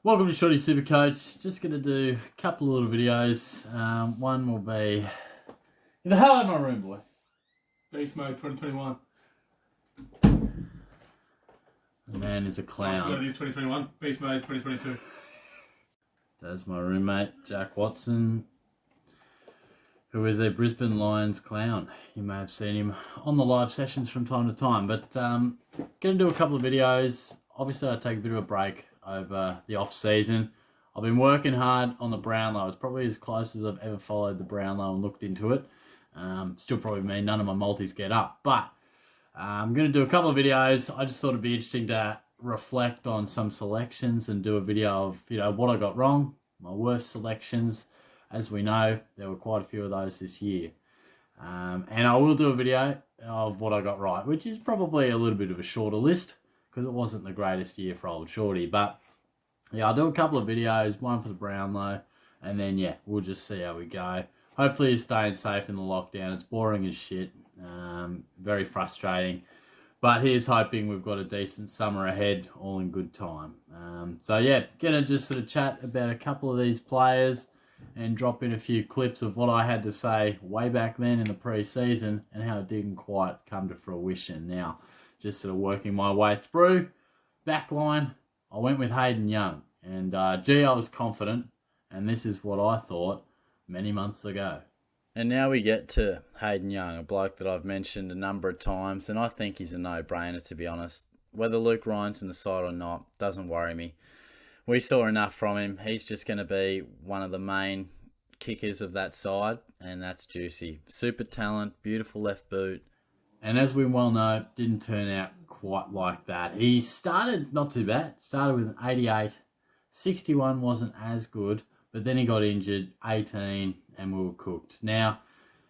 Welcome to Shorty Supercoach. Just going to do a couple of little videos. One will be... Get the hell out of my room, boy. Beast Mode 2021. The man is a clown. Got to use 2021. Beast Mode 2022. There's my roommate, Jack Watson, who is a Brisbane Lions clown. You may have seen him on the live sessions from time to time. But going to do a couple of videos. Obviously, I take a bit of a break over the off season. I've been working hard on the Brownlow. It's probably as close as I've ever followed the Brownlow and looked into it. Still probably mean none of my multis get up, but I'm going to do a couple of videos. I just thought it'd be interesting to reflect on some selections and do a video of, what I got wrong, my worst selections. As we know, there were quite a few of those this year. And I will do a video of what I got right, which is probably a little bit of a shorter list, because it wasn't the greatest year for old Shorty. But yeah, I'll do a couple of videos, one for the Brownlow, and then yeah, we'll just see how we go. Hopefully you're staying safe in the lockdown. It's boring as shit, very frustrating. But here's hoping we've got a decent summer ahead, all in good time. So yeah, gonna just sort of chat about a couple of these players and drop in a few clips of what I had to say way back then in the pre-season and how it didn't quite come to fruition. Now, just sort of working my way through. Backline, I went with Hayden Young. And I was confident. And this is what I thought many months ago. And now we get to Hayden Young, a bloke that I've mentioned a number of times. And I think he's a no-brainer, to be honest. Whether Luke Ryan's in the side or not, doesn't worry me. We saw enough from him. He's just going to be one of the main kickers of that side. And that's juicy. Super talent, beautiful left boot. And as we well know, didn't turn out quite like that. He started not too bad. Started with an 88. 61 wasn't as good, but then he got injured, 18, and we were cooked. Now,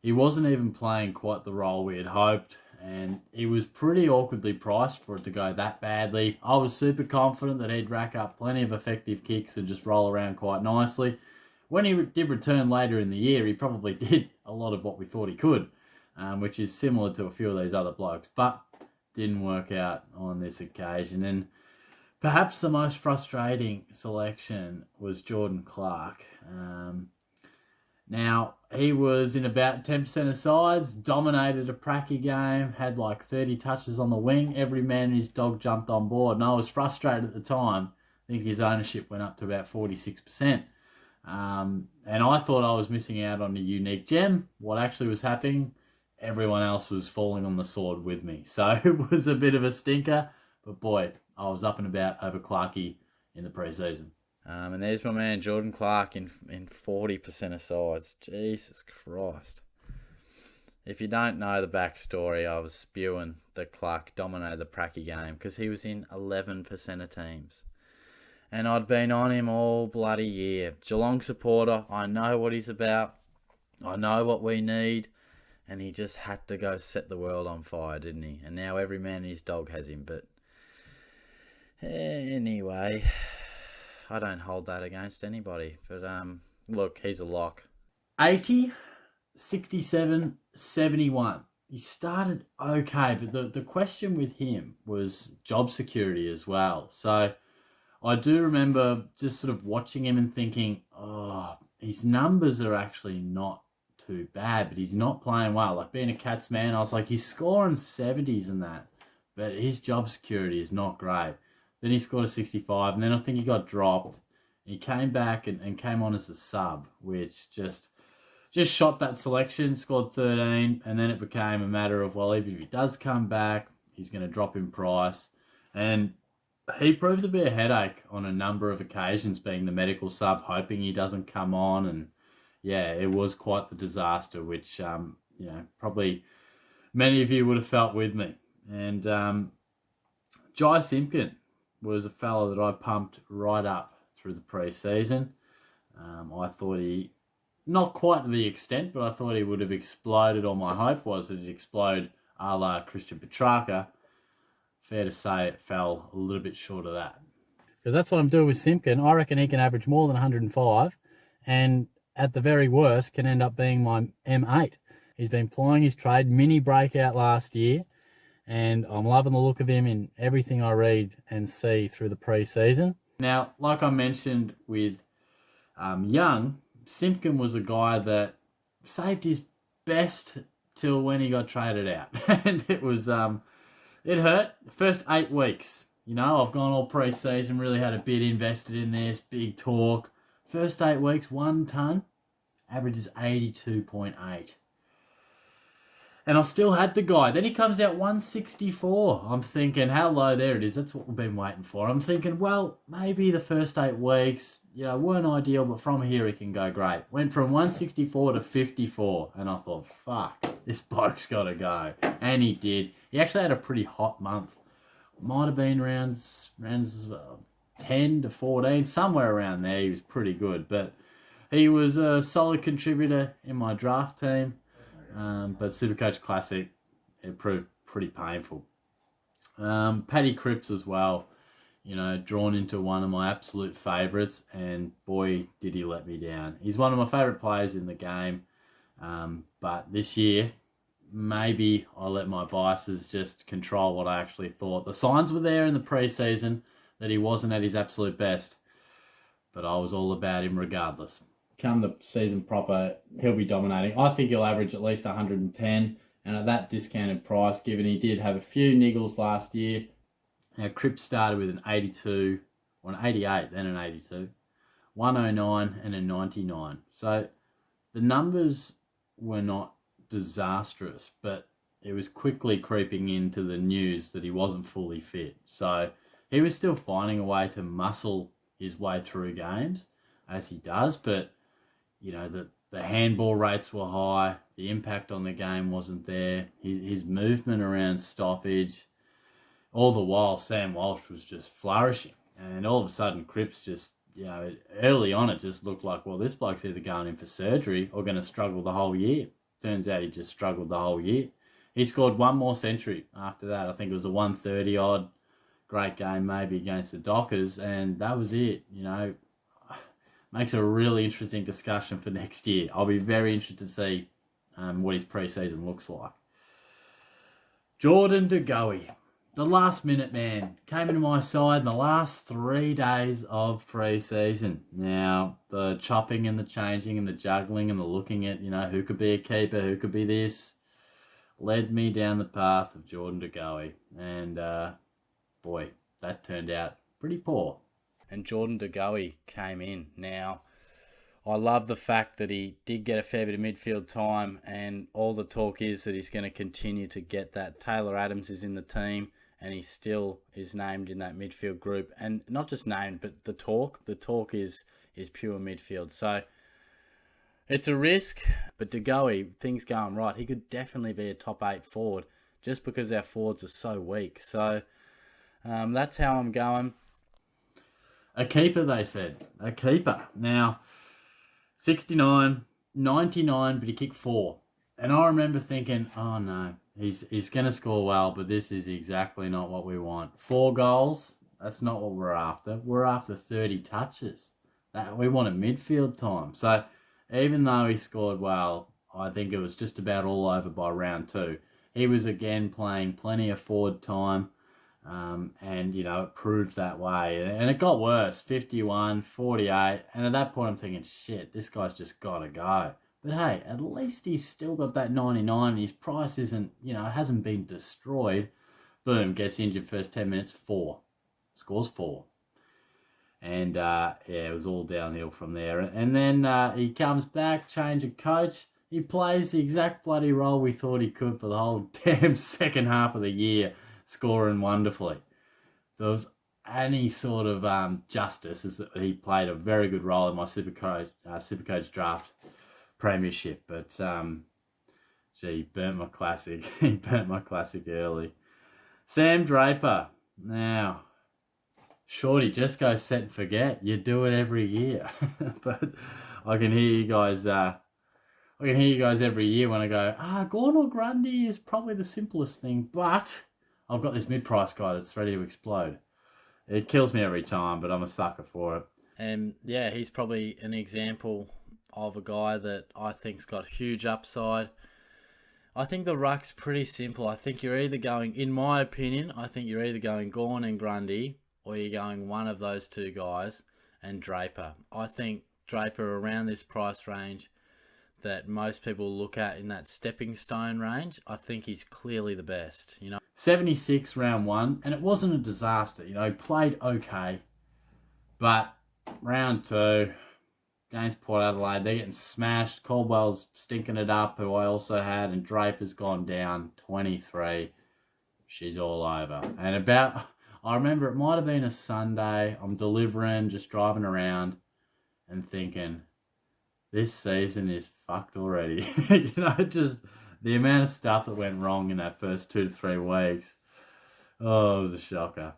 he wasn't even playing quite the role we had hoped, and he was pretty awkwardly priced for it to go that badly. I was super confident that he'd rack up plenty of effective kicks and just roll around quite nicely. When he did return later in the year, he probably did a lot of what we thought he could. Which is similar to a few of these other blokes, but didn't work out on this occasion. And perhaps the most frustrating selection was Jordan Clark. Now, he was in about 10% of sides, dominated a pracky game, had like 30 touches on the wing. Every man and his dog jumped on board, and I was frustrated at the time. I think his ownership went up to about 46%. And I thought I was missing out on a unique gem. What actually was happening, everyone else was falling on the sword with me. So it was a bit of a stinker. But boy, I was up and about over Clarkie in the pre-season. And there's my man Jordan Clark in 40% of sides. Jesus Christ. If you don't know the backstory, I was spewing that Clark dominated the pracky game because he was in 11% of teams. And I'd been on him all bloody year. Geelong supporter, I know what he's about. I know what we need. And he just had to go set the world on fire, didn't he? And now every man and his dog has him. But anyway, I don't hold that against anybody. But look, he's a lock. 80, 67, 71. He started okay, but the question with him was job security as well. So I do remember just sort of watching him and thinking, oh, his numbers are actually not too bad, but he's not playing well. Like, being a Cats man, I was like, he's scoring 70s and that, but his job security is not great. Then he scored a 65, and then I think he got dropped. He came back and came on as a sub, which just shot that selection, scored 13, and then it became a matter of, well, even if he does come back, he's going to drop in price. And he proved to be a headache on a number of occasions, being the medical sub, hoping he doesn't come on. And yeah, it was quite the disaster, which, probably many of you would have felt with me. And Simkin was a fella that I pumped right up through the pre-season. I thought he, not quite to the extent, but I thought he would have exploded, or my hope was that he'd explode a la Christian Petrarca. Fair to say it fell a little bit short of that. Because that's what I'm doing with Simkin. I reckon he can average more than 105, and at the very worst can end up being my M8. He's been plying his trade, mini breakout last year, and I'm loving the look of him in everything I read and see through the pre-season. Now, like I mentioned with Young, Simkin was a guy that saved his best till when he got traded out. And it was, it hurt. First 8 weeks, you know, I've gone all pre-season, really had a bit invested in this, big talk. First 8 weeks, 1 ton, averages 82.8. And I still had the guy. Then he comes out 164. I'm thinking, how low there it is. That's what we've been waiting for. I'm thinking, well, maybe the first 8 weeks, you know, weren't ideal, but from here he can go great. Went from 164 to 54. And I thought, fuck, this bloke's got to go. And he did. He actually had a pretty hot month. Might have been rounds 10 to 14, somewhere around there. He was pretty good. But he was a solid contributor in my draft team. But Supercoach Classic, it proved pretty painful. Paddy Cripps as well, you know, drawn into one of my absolute favourites, and boy, did he let me down. He's one of my favourite players in the game, but this year, maybe I let my biases just control what I actually thought. The signs were there in the pre-season that he wasn't at his absolute best, but I was all about him regardless. Come the season proper, he'll be dominating. I think he'll average at least 110, and at that discounted price, given he did have a few niggles last year. Now, Cripps started with an 82, or an 88, then an 82, 109, and a 99. So the numbers were not disastrous, but it was quickly creeping into the news that he wasn't fully fit. So he was still finding a way to muscle his way through games, as he does, but you know, the handball rates were high. The impact on the game wasn't there. His movement around stoppage. All the while, Sam Walsh was just flourishing. And all of a sudden, Cripps just, you know, early on it just looked like, well, this bloke's either going in for surgery or going to struggle the whole year. Turns out he just struggled the whole year. He scored 1 more century after that. I think it was a 130-odd. Great game maybe against the Dockers. And that was it, you know. Makes a really interesting discussion for next year. I'll be very interested to see what his pre-season looks like. Jordan Goey, the last minute man, came into my side in the last 3 days of pre-season. Now, the chopping and the changing and the juggling and the looking at, you know, who could be a keeper, who could be this, led me down the path of Jordan Goey. And, boy, that turned out pretty poor. And Jordan Goey came in. Now, I love the fact that he did get a fair bit of midfield time, and all the talk is that he's going to continue to get that. Taylor Adams is in the team, and he still is named in that midfield group. And not just named, but the talk is pure midfield. So it's a risk, but Goey, things going right, he could definitely be a top 8 forward just because our forwards are so weak. So that's how I'm going. A keeper, they said. A keeper. Now, 69, 99, but he kicked 4. And I remember thinking, oh no, he's going to score well, but this is exactly not what we want. 4 goals, that's not what we're after. We're after 30 touches. We wanted midfield time. So even though he scored well, I think it was just about all over by round 2. He was again playing plenty of forward time. And, you know, it proved that way. And it got worse, 51, 48. And at that point, I'm thinking, shit, this guy's just got to go. But hey, at least he's still got that 99. His price isn't, you know, it hasn't been destroyed. Boom, gets injured first 10 minutes, 4. Scores 4. And, yeah, it was all downhill from there. And then he comes back, change of coach. He plays the exact bloody role we thought he could for the whole damn second half of the year. Scoring wonderfully. If there was any sort of justice, is that he played a very good role in my Supercoach draft premiership. But he burnt my classic. He burnt my classic early. Sam Draper. Now, shorty, just go set and forget. You do it every year. But I can hear you guys. I can hear you guys every year when I go, Gorn or Grundy is probably the simplest thing, but I've got this mid-price guy that's ready to explode. It kills me every time, but I'm a sucker for it. And yeah, he's probably an example of a guy that I think's got huge upside. I think the ruck's pretty simple. I think you're either going, in my opinion, I think you're either going Gorn and Grundy, or you're going one of those two guys and Draper. I think Draper around this price range that most people look at in that stepping stone range, I think he's clearly the best. 76 round one, and it wasn't a disaster. He played okay, but round two, against Port Adelaide, they're getting smashed. Caldwell's stinking it up, who I also had, and Draper's gone down 23. She's all over. And I remember it might have been a Sunday. I'm delivering, just driving around and thinking, this season is fucked already. Just the amount of stuff that went wrong in that first 2 to 3 weeks. Oh, it was a shocker.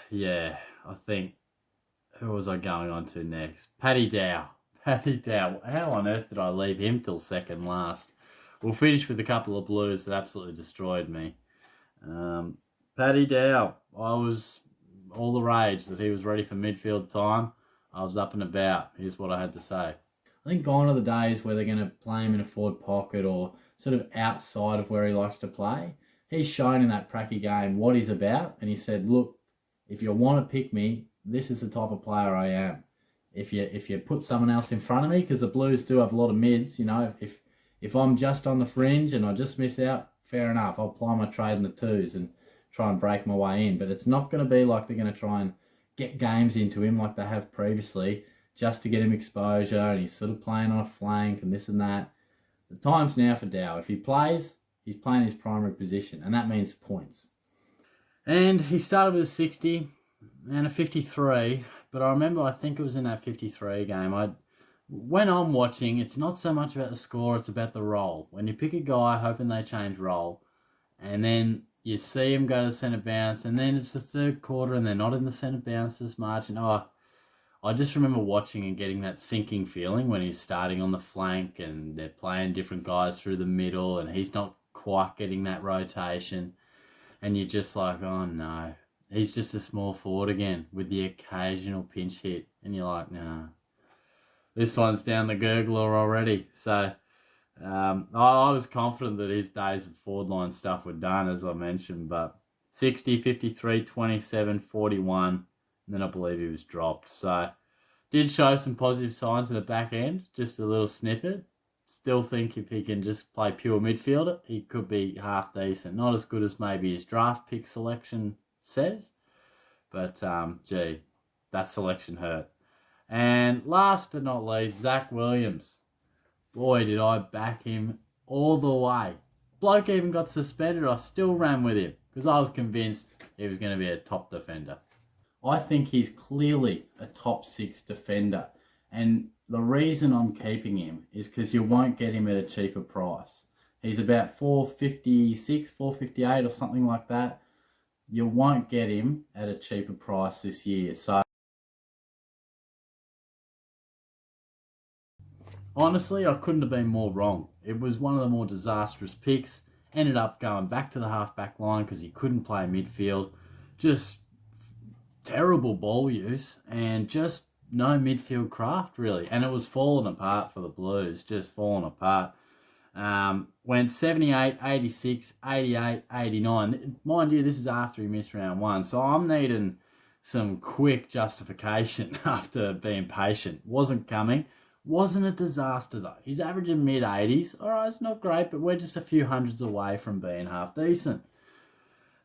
Yeah, I think, who was I going on to next? Paddy Dow. Paddy Dow. How on earth did I leave him till second last? We'll finish with a couple of blues that absolutely destroyed me. Paddy Dow. I was all the rage that he was ready for midfield time. I was up and about. Here's what I had to say. I think gone are the days where they're going to play him in a forward pocket or sort of outside of where he likes to play. He's shown in that pracky game what he's about, and he said, look, if you want to pick me, this is the type of player I am. If you put someone else in front of me, because the Blues do have a lot of mids, if I'm just on the fringe and I just miss out, fair enough. I'll apply my trade in the twos and try and break my way in. But it's not going to be like they're going to try and get games into him like they have previously just to get him exposure, and he's sort of playing on a flank and this and that. The time's now for Dow. If he plays, he's playing his primary position, and that means points. And he started with a 60 and a 53, but I think it was in that 53 game. When I'm watching, it's not so much about the score, it's about the role. When you pick a guy hoping they change role, and then you see him go to the centre bounce, and then it's the third quarter and they're not in the centre bounce as much. And I just remember watching and getting that sinking feeling when he's starting on the flank and they're playing different guys through the middle and he's not quite getting that rotation. And you're just like, oh no, he's just a small forward again with the occasional pinch hit. And you're like, nah, this one's down the gurgler already. So I was confident that his days of forward line stuff were done, as I mentioned, but 60, 53, 27, 41, and then I believe he was dropped. So did show some positive signs in the back end, just a little snippet. Still think if he can just play pure midfielder, he could be half decent. Not as good as maybe his draft pick selection says, but gee, that selection hurt. And last but not least, Zach Williams. Boy, did I back him all the way. Bloke even got suspended. I still ran with him because I was convinced he was going to be a top defender. I think he's clearly a top 6 defender. And the reason I'm keeping him is because you won't get him at a cheaper price. He's about $4.56, $4.58 or something like that. You won't get him at a cheaper price this year. So honestly, I couldn't have been more wrong. It was one of the more disastrous picks. Ended up going back to the half-back line because he couldn't play midfield. Just terrible ball use and just no midfield craft, really. And it was falling apart for the Blues, just falling apart. Went 78, 86, 88, 89. Mind you, this is after he missed round one. So I'm needing some quick justification after being patient. Wasn't coming. Wasn't a disaster, though. He's averaging mid-80s. All right, it's not great, but we're just a few hundreds away from being half decent.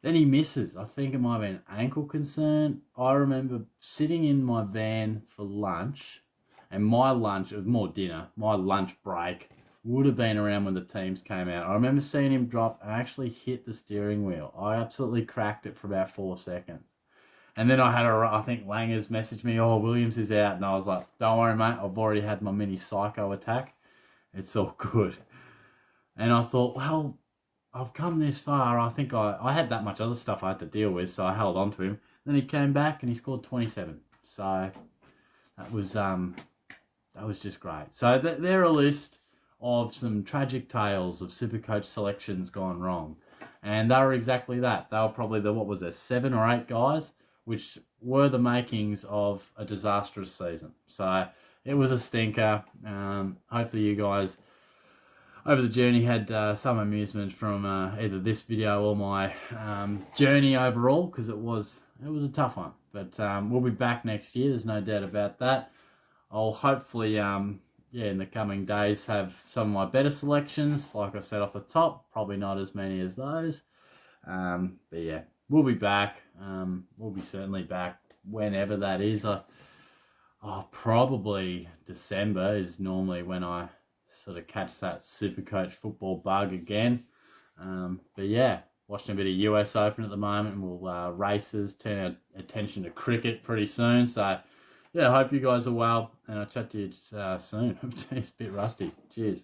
Then he misses. I think it might have been an ankle concern. I remember sitting in my van for lunch, and my lunch, it was more dinner, my lunch break would have been around when the teams came out. I remember seeing him drop and actually hit the steering wheel. I absolutely cracked it for about 4 seconds. And then I think Langer's messaged me, oh, Williams is out. And I was like, don't worry, mate. I've already had my mini psycho attack. It's all good. And I thought, well, I've come this far. I think I had that much other stuff I had to deal with, so I held on to him. Then he came back and he scored 27. So that was just great. So they're a list of some tragic tales of Supercoach selections gone wrong. And they were exactly that. They were probably 7 or 8 guys, which were the makings of a disastrous season. So it was a stinker. Hopefully you guys over the journey had some amusement from either this video or my journey overall, because it was a tough one. But we'll be back next year. There's no doubt about that. I'll hopefully, in the coming days have some of my better selections. Like I said off the top, probably not as many as those. But yeah, we'll be back. We'll be certainly back whenever that is. Probably December is normally when I sort of catch that Supercoach football bug again. But yeah, watching a bit of US Open at the moment, and we'll races, turn our attention to cricket pretty soon. So yeah, I hope you guys are well, and I'll chat to you soon. It's a bit rusty. Cheers.